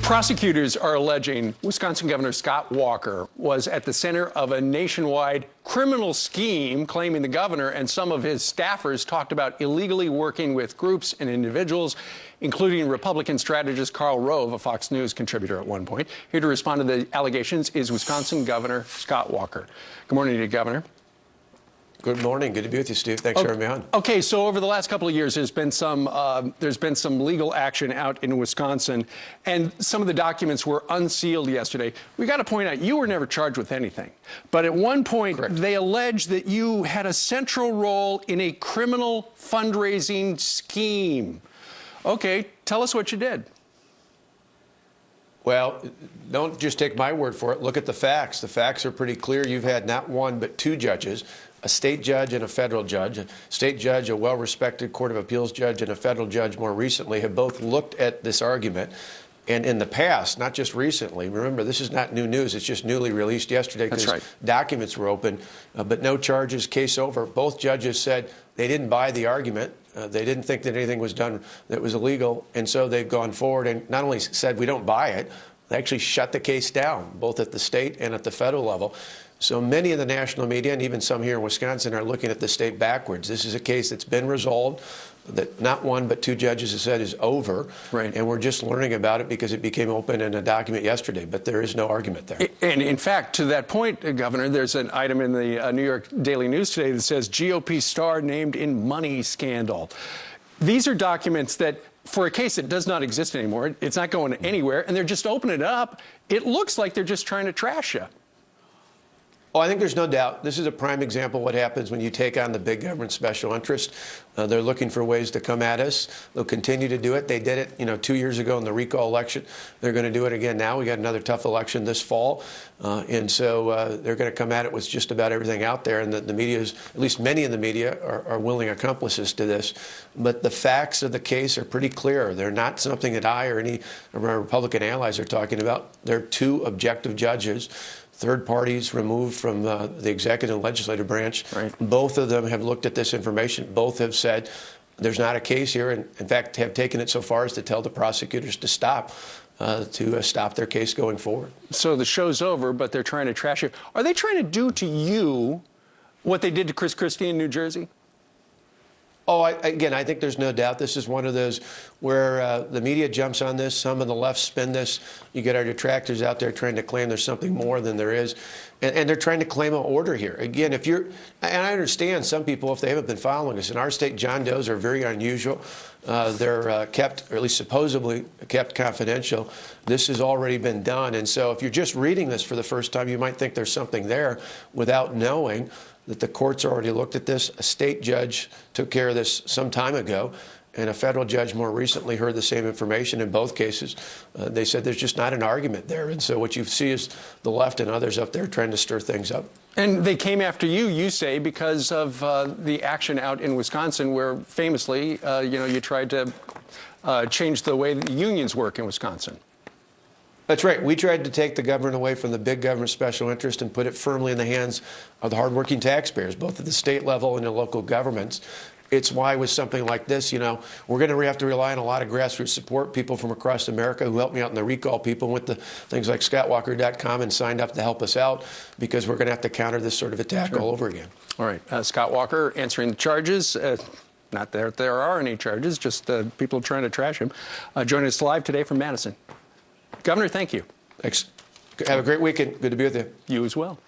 Prosecutors are alleging Wisconsin Governor Scott Walker was at the center of a nationwide criminal scheme, claiming the governor and some of his staffers talked about illegally working with groups and individuals, including Republican strategist Karl Rove, a Fox News contributor at one point. Here to respond to the allegations is Wisconsin Governor Scott Walker. Good morning to you, Governor. Good morning. Good to be with you, Steve. Thanks for having me on. Okay, so over the last couple of years, there's been some legal action out in Wisconsin, and some of the documents were unsealed yesterday. We got to point out you were never charged with anything, but at one point they alleged that you had a central role in a criminal fundraising scheme. Okay, tell us what you did. Well, don't just take my word for it. Look at the facts. The facts are pretty clear. You've had not one but two judges, a state judge and a federal judge. A state judge, a well-respected Court of Appeals judge, and a federal judge more recently have both looked at this argument. And in the past, not just recently, remember, this is not new news. It's just newly released yesterday because documents were open, but no charges, case over. Both judges said they didn't buy the argument. They didn't think that anything was done that was illegal, and so they've gone forward and not only said we don't buy it, they actually shut the case down, both at the state and at the federal level. So many in the national media, and even some here in Wisconsin, are looking at the state backwards. This is a case that's been resolved, that not one but two judges have said is over, and we're just learning about it because it became open in a document yesterday, but there is no argument there. And in fact, to that point, Governor, there's an item in the New York Daily News today that says GOP star named in money scandal. These are documents that, for a case that does not exist anymore, it's not going anywhere, and they're just opening it up. It looks like they're just trying to trash you. Oh, I think there's no doubt. This is a prime example of what happens when you take on the big government special interest. They're looking for ways to come at us. They'll continue to do it. They did it, 2 years ago in the recall election. They're going to do it again now. We got another tough election this fall, and so they're going to come at it with just about everything out there. And the media is, at least many in the media, are willing accomplices to this. But the facts of the case are pretty clear. They're not something that I or any of our Republican allies are talking about. They're two objective judges. Third parties removed from the executive and legislative branch. Both of them have looked at this information. Both have said there's not a case here, and in fact have taken it so far as to tell the prosecutors to stop their case going forward. So the show's over, but they're trying to trash you. Are they trying to do to you what they did to Chris Christie in New Jersey? Oh, again, I think there's no doubt. This is one of those where the media jumps on this. Some of the left spin this. You get our detractors out there trying to claim there's something more than there is. And they're trying to claim an order here. Again, and I understand some people, if they haven't been following us, in our state, John Does are very unusual. They're kept, or at least supposedly kept, confidential. This has already been done. And so if you're just reading this for the first time, you might think there's something there without knowing that the courts already looked at this. A state judge took care of this some time ago, and a federal judge more recently heard the same information. In both cases, they said there's just not an argument there. And so what you see is the left and others up there trying to stir things up. And they came after you, you say, because of the action out in Wisconsin where famously, you tried to change the way the unions work in Wisconsin. That's right. We tried to take the government away from the big government special interest and put it firmly in the hands of the hardworking taxpayers, both at the state level and in local governments. It's why with something like this, we're going to have to rely on a lot of grassroots support, people from across America who helped me out in the recall, people went to things like scottwalker.com and signed up to help us out, because we're going to have to counter this sort of attack all over again. All right. Scott Walker answering the charges. Not that there are any charges, just people trying to trash him. Joining us live today from Madison. Governor, thank you. Thanks. Have a great weekend. Good to be with you. You as well.